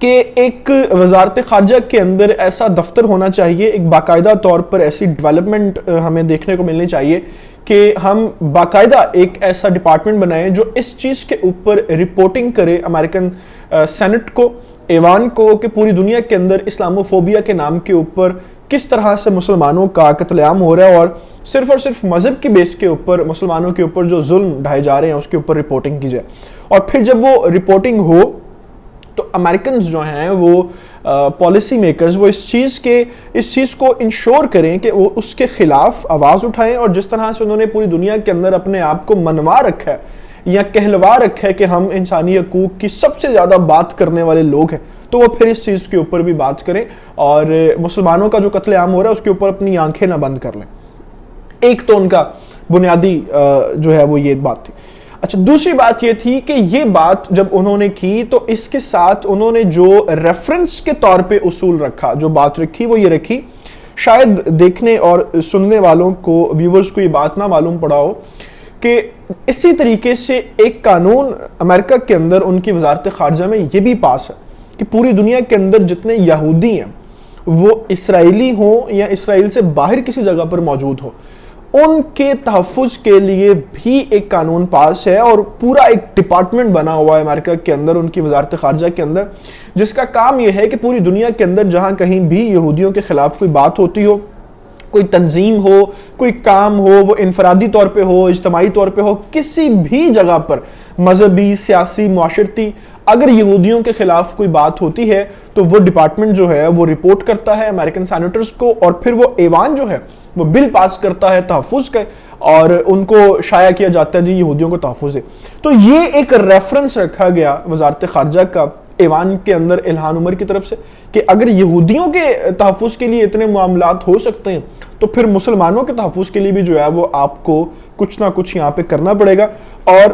کہ ایک وزارت خارجہ کے اندر ایسا دفتر ہونا چاہیے، ایک باقاعدہ طور پر ایسی ڈیولپمنٹ ہمیں دیکھنے کو ملنی چاہیے کہ ہم باقاعدہ ایک ایسا ڈپارٹمنٹ بنائیں جو اس چیز کے اوپر رپورٹنگ کرے امریکن سینٹ کو، ایوان کو، کہ پوری دنیا کے اندر اسلاموفوبیا کے نام کے اوپر کس طرح سے مسلمانوں کا قتل عام ہو رہا ہے، اور صرف مذہب کی بیس کے اوپر مسلمانوں کے اوپر جو ظلم ڈھائے جا رہے ہیں اس کے اوپر رپورٹنگ کی جائے. اور پھر جب وہ رپورٹنگ ہو تو امریکنز جو ہیں وہ پالیسی میکرز وہ اس چیز کو انشور کریں کہ وہ اس کے خلاف آواز اٹھائیں، اور جس طرح سے انہوں نے پوری دنیا کے اندر اپنے آپ کو منوا رکھا ہے یا کہلوا رکھا ہے کہ ہم انسانی حقوق کی سب سے زیادہ بات کرنے والے لوگ ہیں، تو وہ پھر اس چیز کے اوپر بھی بات کریں اور مسلمانوں کا جو قتل عام ہو رہا ہے اس کے اوپر اپنی آنکھیں نہ بند کر لیں. ایک تو ان کا بنیادی جو ہے وہ یہ بات تھی. اچھا، دوسری بات یہ تھی کہ یہ بات جب انہوں نے کی تو اس کے ساتھ انہوں نے جو ریفرنس کے طور پہ اصول رکھا، جو بات رکھی وہ یہ رکھی، شاید دیکھنے اور سننے والوں کو، ویورز کو یہ بات نہ معلوم پڑا ہو کہ اسی طریقے سے ایک قانون امریکہ کے اندر ان کی وزارت خارجہ میں یہ بھی پاس ہے کہ پوری دنیا کے اندر جتنے یہودی ہیں وہ اسرائیلی ہوں یا اسرائیل سے باہر کسی جگہ پر موجود ہوں، ان کے تحفظ کے لیے بھی ایک قانون پاس ہے، اور پورا ایک ڈپارٹمنٹ بنا ہوا ہے امریکہ کے اندر ان کی وزارت خارجہ کے اندر، جس کا کام یہ ہے کہ پوری دنیا کے اندر جہاں کہیں بھی یہودیوں کے خلاف کوئی بات ہوتی ہو، کوئی تنظیم ہو، کوئی کام ہو، وہ انفرادی طور پہ ہو، اجتماعی طور پہ ہو، کسی بھی جگہ پر مذہبی، سیاسی، معاشرتی، اگر یہودیوں کے خلاف کوئی بات ہوتی ہے تو وہ ڈپارٹمنٹ جو ہے وہ رپورٹ کرتا ہے امریکن سینیٹرز کو، اور پھر وہ ایوان جو ہے وہ بل پاس کرتا ہے تحفظ کا، اور ان کو شائع کیا جاتا ہے جی یہودیوں کو تحفظ ہے. تو یہ ایک ریفرنس رکھا گیا وزارت خارجہ کا ایوان کے اندر الہان عمر کی طرف سے کہ اگر یہودیوں کے تحفظ کے لیے اتنے معاملات ہو سکتے ہیں تو پھر مسلمانوں کے تحفظ کے لیے بھی جو ہے وہ آپ کو کچھ نہ کچھ یہاں پہ کرنا پڑے گا. اور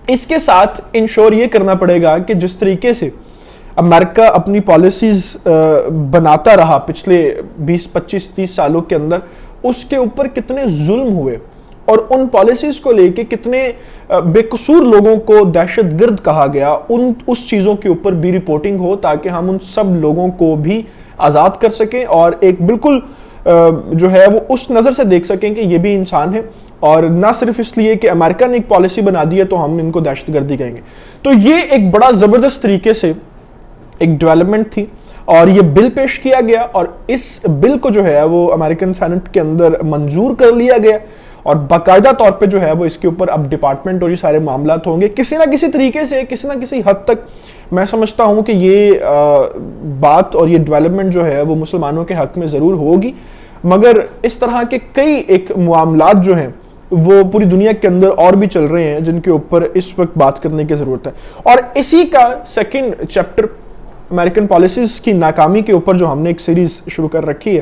اس کے ساتھ انشور یہ کرنا پڑے گا کہ جس طریقے سے امریکہ اپنی پالیسیز بناتا رہا پچھلے 20, 25, 30 سالوں کے اندر، اس کے اوپر کتنے ظلم ہوئے اور ان پالیسیز کو لے کے کتنے بے قصور لوگوں کو دہشت گرد کہا گیا، اس چیزوں کے اوپر بھی رپورٹنگ ہو تاکہ ہم ان سب لوگوں کو بھی آزاد کر سکیں اور ایک بالکل جو ہے وہ اس نظر سے دیکھ سکیں کہ یہ بھی انسان ہے، اور نہ صرف اس لیے کہ امریکہ نے ایک پالیسی بنا دی ہے تو ہم ان کو دہشت گردی کہیں گے. تو یہ ایک بڑا زبردست طریقے سے ایک ڈیولپمنٹ تھی اور یہ بل پیش کیا گیا، اور اس بل کو جو ہے وہ امریکن سینٹ کے اندر منظور کر لیا گیا، اور باقاعدہ طور پہ جو ہے وہ اس کے اوپر اب ڈپارٹمنٹ اور یہ سارے معاملات ہوں گے. کسی نہ کسی طریقے سے، کسی نہ کسی حد تک میں سمجھتا ہوں کہ یہ بات اور یہ ڈیولپمنٹ جو ہے وہ مسلمانوں کے حق میں ضرور ہوگی، مگر اس طرح کے کئی ایک معاملات جو ہیں وہ پوری دنیا کے اندر اور بھی چل رہے ہیں جن کے اوپر اس وقت بات کرنے کی ضرورت ہے. اور اسی کا سیکنڈ چیپٹر امریکن پالیسیز کی ناکامی کے اوپر جو ہم نے ایک سیریز شروع کر رکھی ہے،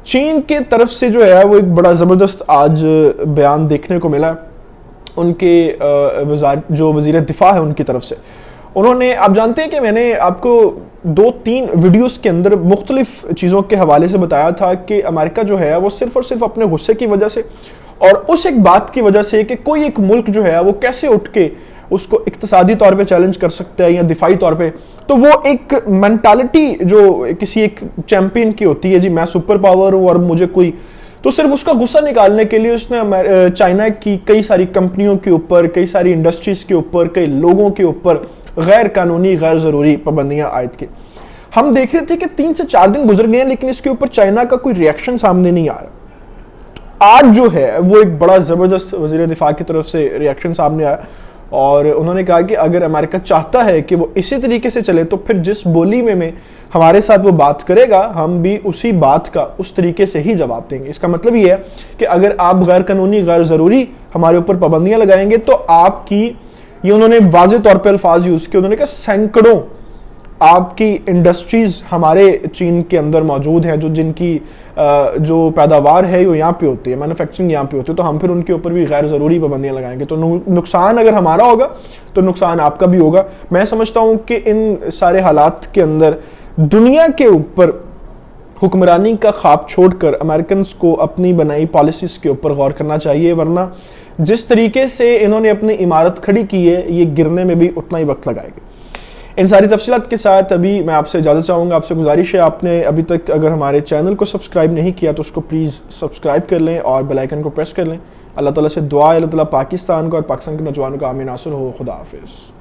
چین کے طرف سے جو ہے وہ ایک بڑا زبردست آج بیان دیکھنے کو ملا ان کے جو وزیر دفاع ہے ان کی طرف سے. انہوں نے، آپ جانتے ہیں کہ میں نے آپ کو 2-3 ویڈیوز کے اندر مختلف چیزوں کے حوالے سے بتایا تھا کہ امریکہ جو ہے وہ صرف اور صرف اپنے غصے کی وجہ سے اور اس ایک بات کی وجہ سے کہ کوئی ایک ملک جو ہے وہ کیسے اٹھ کے اس کو اقتصادی طور پہ چیلنج کر سکتا ہے یا دفاعی طور پہ، تو وہ ایک مینٹالٹی جو کسی ایک چیمپئن کی ہوتی ہے، جی میں سپر پاور ہوں اور مجھے کوئی، تو صرف اس کا غصہ نکالنے کے لیے اس نے چائنا کی کئی ساری کمپنیوں کے اوپر، کئی ساری انڈسٹریز کے اوپر، کئی لوگوں کے اوپر غیر قانونی، غیر ضروری پابندیاں عائد کی. ہم دیکھ رہے تھے کہ 3 سے 4 دن گزر گئے ہیں لیکن اس کے اوپر چائنا کا کوئی ریئیکشن سامنے نہیں آ رہا. آج جو ہے وہ ایک بڑا زبردست وزیر دفاع کی طرف سے ریئیکشن سامنے آیا اور انہوں نے کہا کہ اگر امریکہ چاہتا ہے کہ وہ اسی طریقے سے چلے تو پھر جس بولی میں ہمارے ساتھ وہ بات کرے گا ہم بھی اسی بات کا اس طریقے سے ہی جواب دیں گے. اس کا مطلب یہ ہے کہ اگر آپ غیر قانونی، غیر ضروری ہمارے اوپر پابندیاں لگائیں گے تو آپ کی، یہ انہوں نے واضح طور پہ الفاظ یوز کیے، انہوں نے کہا سینکڑوں آپ کی انڈسٹریز ہمارے چین کے اندر موجود ہیں جن کی جو پیداوار ہے وہ یہاں پہ ہوتی ہے، مینوفیکچرنگ یہاں پہ ہوتی ہے، تو ہم پھر ان کے اوپر بھی غیر ضروری پابندیاں لگائیں گے تو نقصان اگر ہمارا ہوگا تو نقصان آپ کا بھی ہوگا. میں سمجھتا ہوں کہ ان سارے حالات کے اندر دنیا کے اوپر حکمرانی کا خواب چھوڑ کر امریکنز کو اپنی بنائی پالیسیز کے اوپر غور کرنا چاہیے، ورنہ جس طریقے سے انہوں نے اپنی عمارت کھڑی کی ہے یہ گرنے میں بھی اتنا ہی وقت لگائے گا. ان ساری تفصیلات کے ساتھ ابھی میں آپ سے اجازت چاہوں گا. آپ سے گزارش ہے آپ نے ابھی تک اگر ہمارے چینل کو سبسکرائب نہیں کیا تو اس کو پلیز سبسکرائب کر لیں اور بیل آئیکن کو پریس کر لیں. اللہ تعالیٰ سے دعا ہے اللہ تعالیٰ پاکستان کو اور پاکستان کے نوجوانوں کا عام ناصر ہو. خدا حافظ.